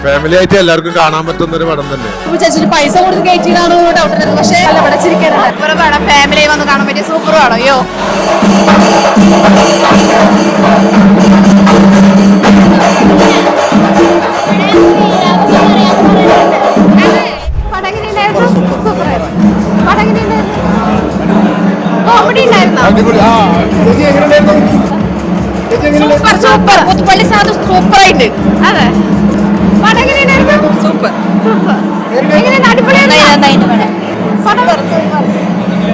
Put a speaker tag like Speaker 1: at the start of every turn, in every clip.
Speaker 1: Family ആയിട്ട് എല്ലാവർക്കും കാണാൻ പറ്റുന്ന ഒരു പടം തന്നെ.
Speaker 2: പൈസ കൊടുത്ത് കയറ്റിയതാണോ ഡൗട്ട്, പക്ഷേ പടം ഫാമിലി വന്ന് കാണാൻ പറ്റിയ സൂപ്പർ പടം. അയ്യോ കോമഡി ഉണ്ടായിരുന്നോ? Super super. പുതുപ്പള്ളി സാധു സൂപ്പർ ആയിട്ട്. അതെ, പടം എങ്ങനെയുണ്ടായിരുന്നു? Super super. എങ്ങനെയുണ്ട്?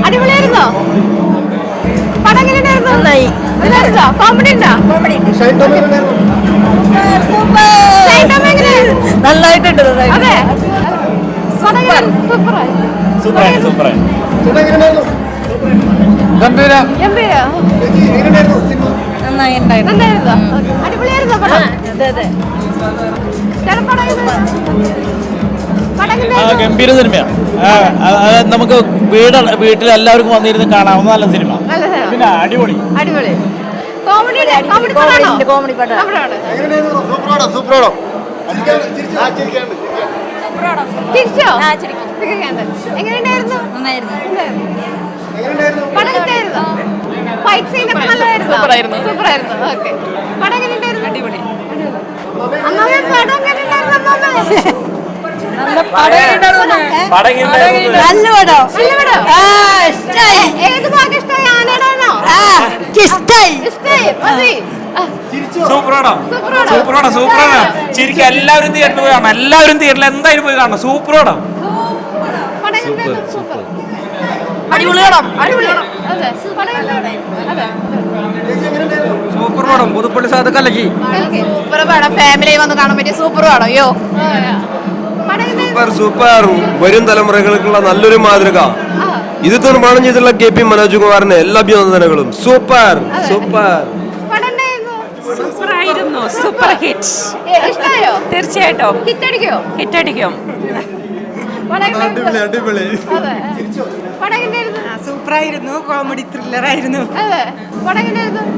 Speaker 2: അടിപൊളിയായിരുന്നോ? പടം എങ്ങനെയുണ്ടായിരുന്നു? കോമഡി ഉണ്ടോ? നന്നായിട്ടുണ്ട്. അതെ, സൂപ്പറായി.
Speaker 3: ഗംഭീര സിനിമയാണ്. നമുക്ക് വീട്ടിൽ എല്ലാവർക്കും വന്നിരുന്ന് കാണാവുന്ന നല്ല സിനിമ. പിന്നെ അടിപൊളി
Speaker 4: സൂപ്പറാണ്. ശരിക്കും എല്ലാവരും തിയേറ്ററിൽ പോയി കാണണം. എല്ലാവരും തിയേറ്ററിൽ എന്തായാലും പോയി കാണണം. സൂപ്പറാണ്.
Speaker 3: സൂപ്പർ പടം. പുതുപ്പള്ളി സാധു കലക്കി.
Speaker 2: സൂപ്പർ പടം. ഫാമിലി വന്ന് കാണാൻ പറ്റിയ സൂപ്പർ പടം. അയ്യോ
Speaker 5: സൂപ്പർ. വരും തലമുറകൾക്കുള്ള നല്ലൊരു മാതൃക. ഇത് നിർമ്മാണം ചെയ്തിട്ടുള്ള KP മനോജ് കുമാറിന് എല്ലാ അഭിനന്ദനങ്ങളും. Super super.
Speaker 6: സൂപ്പറായിരുന്നു. Super hit. തീർച്ചയായിട്ടും ഹിറ്റടിക്കും.
Speaker 7: സൂപ്പറായിരുന്നു. കോമഡി ത്രില്ലറായിരുന്നു.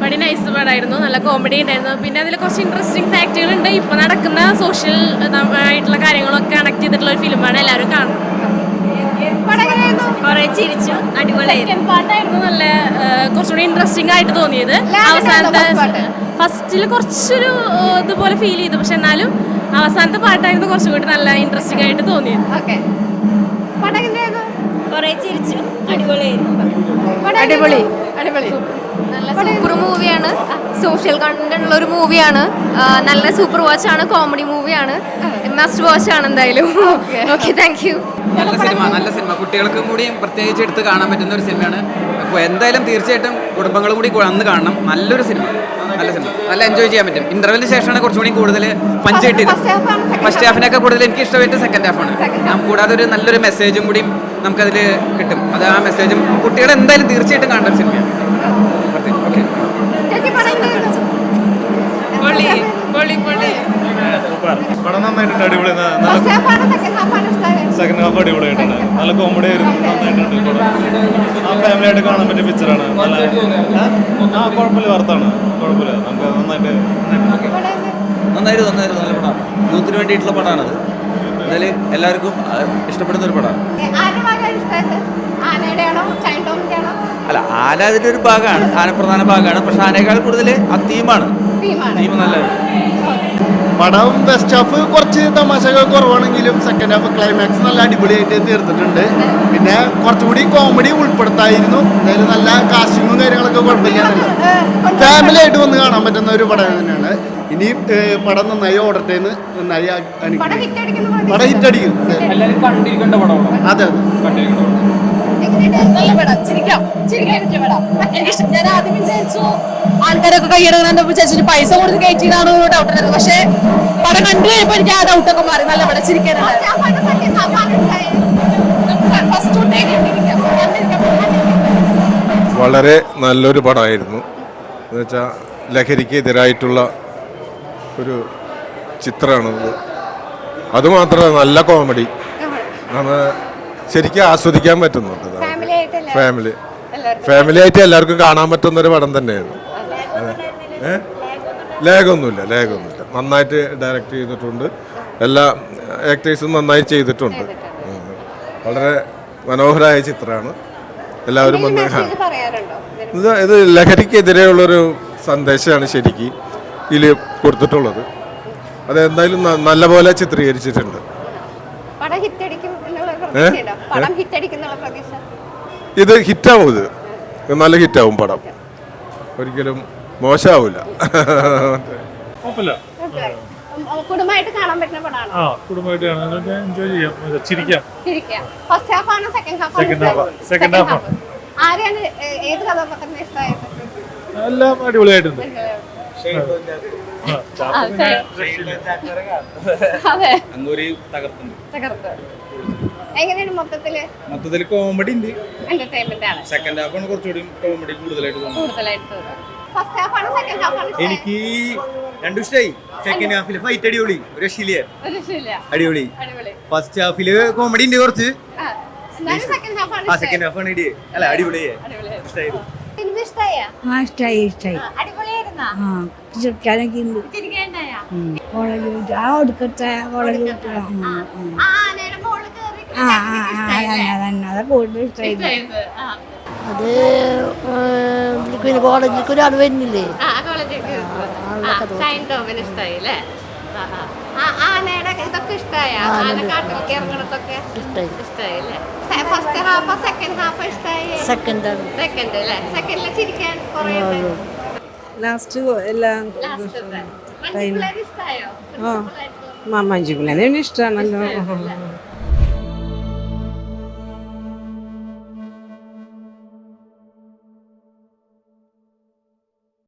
Speaker 6: പടി നൈസ് പടമായിരുന്നു. നല്ല കോമഡി ഉണ്ടായിരുന്നു. പിന്നെ അതിൽ കുറച്ച് ഇൻട്രസ്റ്റിംഗ് ഫാക്റ്റുകൾ ഉണ്ട്. ഇപ്പൊ നടക്കുന്ന സോഷ്യൽ ആയിട്ടുള്ള കാര്യങ്ങളൊക്കെ കണക്ട് ചെയ്തിട്ടുള്ള ഒരു ഫിലിമാണ്. എല്ലാവരും കാണും. കുറെ ചിരിച്ചു. അടിപൊളിയായിരുന്നു. പാട്ടായിരുന്നു നല്ല കുറച്ചുകൂടി ഇൻട്രസ്റ്റിംഗ് ആയിട്ട് തോന്നിയത്. അവസാനത്തെ ഫസ്റ്റിൽ കുറച്ചൊരു ഇതുപോലെ ഫീൽ ചെയ്തു, പക്ഷെ എന്നാലും അവസാനത്തെ പാട്ടായിരുന്നു കുറച്ചും കൂടി നല്ല ഇൻട്രസ്റ്റിംഗ് ആയിട്ട് തോന്നിയത്.
Speaker 8: കുറെ ചിരിച്ചു. അടിപൊളിയായിരുന്നു.
Speaker 2: നല്ല സൂപ്പർ മൂവിയാണ്. സോഷ്യൽ കണ്ടന്റ് ഉള്ള ഒരു മൂവിയാണ്. നല്ല സൂപ്പർ വാച്ച് ആണ്. കോമഡി മൂവിയാണ്. മസ്റ്റ് വാച്ച് ആണ് എന്തായാലും. Okay, thank you.
Speaker 9: നല്ല സിനിമ കുട്ടികൾക്കും കൂടി പ്രത്യേകിച്ച് എടുത്ത് കാണാൻ പറ്റുന്ന ഒരു സിനിമയാണ്. അപ്പോൾ എന്തായാലും തീർച്ചയായിട്ടും കുടുംബങ്ങളും കൂടി അന്ന് കാണണം. നല്ലൊരു സിനിമ, നല്ല എൻജോയ് ചെയ്യാൻ പറ്റും. ഇന്റർവെല്ലിന് ശേഷമാണ് കുറച്ചുകൂടി കൂടുതൽ പഞ്ച് കിട്ടിയത്. ഫസ്റ്റ് ഹാഫിനൊക്കെ കൂടുതൽ എനിക്ക് ഇഷ്ടമായിട്ട് സെക്കൻഡ് ഹാഫാണ്. കൂടാതെ ഒരു നല്ലൊരു മെസ്സേജും കൂടി നമുക്കതിൽ കിട്ടും. അത് ആ മെസ്സേജും കുട്ടികൾ എന്തായാലും തീർച്ചയായിട്ടും കാണേണ്ട ഒരു സിനിമയാണ്.
Speaker 1: പടം നന്നായിട്ടുണ്ട്. അടിപൊളി. സെക്കൻഡ് ഹാഫ് അടിപൊളിയായിട്ടുണ്ട്. നല്ല കോമഡി ആയിരുന്നു. നന്നായിട്ടുണ്ട് പടം. ആ ഫാമിലി ആയിട്ട് കാണാൻ പറ്റിയ പിക്ചറാണ്. നല്ല കുഴപ്പമില്ല. വർത്താണ്. കുഴപ്പമില്ല. നമുക്ക്
Speaker 3: നന്നായിരുന്നു. നല്ല പടമാണ്. യൂത്തിന് വേണ്ടിയിട്ടുള്ള പടമാണത്. എന്തായാലും എല്ലാവർക്കും ഇഷ്ടപ്പെടുന്ന ഒരു പടമാണ്. അല്ല, ആന അതിൻ്റെ ഒരു ഭാഗമാണ്. ആന പ്രധാന ഭാഗമാണ്. പക്ഷെ ആനയേക്കാൾ കൂടുതൽ ആ തീമാണ്. തീം നല്ലത്.
Speaker 5: പടം ഫസ്റ്റ് ഹാഫ് കുറച്ച് തമാശകൾ കുറവാണെങ്കിലും സെക്കൻഡ് ഹാഫ് ക്ലൈമാക്സ് നല്ല അടിപൊളിയായിട്ട് തീർത്തിട്ടുണ്ട്. പിന്നെ കുറച്ചുകൂടി കോമഡി ഉൾപ്പെടുത്തായിരുന്നു. എന്തായാലും നല്ല കാസ്റ്റിങ്ങും കാര്യങ്ങളൊക്കെ കുഴപ്പമില്ല. ഫാമിലി ആയിട്ട് വന്ന് കാണാൻ പറ്റുന്ന ഒരു പടം തന്നെയാണ്. ഇനിയും പടം നന്നായി ഓടട്ടെ എന്ന് നന്നായി പടം ഹിറ്റടിക്കും. അതെ അതെ.
Speaker 2: ഞാൻ ആദ്യം വിചാരിച്ചു ആൾക്കാരൊക്കെ കൈയെടുക്കാൻ വിചാരിച്ചു പൈസ കൊടുത്ത് കയറ്റിയതാണോ ഡൗട്ട്, പക്ഷെ പടം കണ്ടു കഴിയുമ്പോ എനിക്ക് ആ ഡൗട്ടൊക്കെ മാറി. നല്ല പടം. ചിരിക്കാനാണ്.
Speaker 1: വളരെ നല്ലൊരു പടമായിരുന്നു. എന്നുവെച്ചാൽ ലഹരിക്കെതിരായിട്ടുള്ള ഒരു ചിത്രമാണ്. അതുമാത്രമല്ല, നല്ല കോമഡി. നമ്മൾ ശരിക്കും ആസ്വദിക്കാൻ പറ്റുന്നുണ്ട്. ഫാമിലി ആയിട്ട് എല്ലാവർക്കും കാണാൻ പറ്റുന്ന ഒരു പടം തന്നെയായിരുന്നു.
Speaker 10: ലേഖമൊന്നുമില്ല നന്നായിട്ട് ഡയറക്റ്റ് ചെയ്തിട്ടുണ്ട്. എല്ലാ ആക്ടേഴ്സും നന്നായി ചെയ്തിട്ടുണ്ട്. വളരെ മനോഹരമായ ചിത്രമാണ്. എല്ലാവരും വന്ന് ഇത് ലഹരിക്കെതിരെയുള്ളൊരു സന്ദേശമാണ് ശരിക്കും ഇതിൽ കൊടുത്തിട്ടുള്ളത്. അതെന്തായാലും നല്ലപോലെ ചിത്രീകരിച്ചിട്ടുണ്ട്. ഇത് ഹിറ്റാവും. ഇത് നല്ല ഹിറ്റാവും പടം. ഒരിക്കലും മോശമാവില്ല.
Speaker 2: കുടുംബമായിട്ട് കാണാൻ പറ്റുന്ന പടമാണ്.
Speaker 1: കുടുംബമായിട്ട് എൻജോയ് ചെയ്യാം, ചിരിക്കാം.
Speaker 2: ഫസ്റ്റ് ഹാഫ് ആണ്
Speaker 1: സെക്കൻഡ് ഹാഫ്
Speaker 2: ആരെയാണ് ഏത് കഥാപാത്രത്തിന് ഇഷ്ടമായത്?
Speaker 1: എല്ലാം അടിപൊളിയായിട്ടുണ്ട്.
Speaker 2: അതെ,
Speaker 3: തകർത്തുണ്ട്.
Speaker 2: എങ്ങനെയാണ് മൊത്തത്തില്
Speaker 3: കോമഡി ഉണ്ട്.
Speaker 2: എന്റർടൈൻമെന്റ് ആണ്.
Speaker 3: സെക്കൻഡ് ഹാഫ് ആണ് കുറച്ചുകൂടി കോമഡി കൂടുതലായിട്ട്
Speaker 2: കൂടുതലായിട്ട് ഫസ്റ്റ് ഹാഫ് ആണ് സെക്കൻഡ് ഹാഫ് ആണ്
Speaker 3: എനിക്ക് രണ്ടും ഇഷ്ടമായി. സെക്കൻഡ് ഹാഫില് ഫൈറ്റ് അടിപൊളി, ഒരു രക്ഷയില്ല, അടിപൊളി. ഫസ്റ്റ് ഹാഫില് കോമഡി ഉണ്ട് കുറച്ച്.
Speaker 2: സെക്കൻഡ് ഹാഫ് ആണ്
Speaker 3: സെക്കൻഡ് ഹാഫ് ആണ് അല്ല അടിപൊളിയായി. ഇഷ്ടമായിരുന്നു.
Speaker 8: ഇഷ്ടായി
Speaker 2: അടിപൊളിയായിരുന്നാ?
Speaker 8: ചിരിക്കാനൊക്കെ ഉണ്ട്.
Speaker 2: ചിരിക്കാനുണ്ടായാ?
Speaker 8: ഒടുക്കത്തെ
Speaker 2: ആനയുടെ മോള്
Speaker 8: അതെ കൂടുതൽ ഇഷ്ടമായിരുന്നു.
Speaker 2: കേറി
Speaker 8: അത് പിന്നെ കോളേജിലേക്ക് ഒരാൾ വരുന്നില്ലേ,
Speaker 2: ഷൈൻ ടോമിന് ഇഷ്ടായി അല്ലേ? ആനയുടെ ഇതൊക്കെ ഇഷ്ടായ? ആന കാട്ടിലേക്ക് ഇറങ്ങണതൊക്കെ ഇഷ്ടായി അല്ലേ? ഫസ്റ്റ് ഹാഫ് സെക്കൻഡ് ഹാഫ് ഇഷ്ടായി?
Speaker 8: സെക്കൻഡ്
Speaker 2: അല്ലേ? സെക്കൻഡില് ചിരിക്കാൻ കുറേ
Speaker 7: ലാസ്റ്റ് എല്ലാം
Speaker 2: ഇഷ്ടായോ?
Speaker 7: മഞ്ജുപിള്ളേനെ ഇഷ്ടമാണല്ലോ.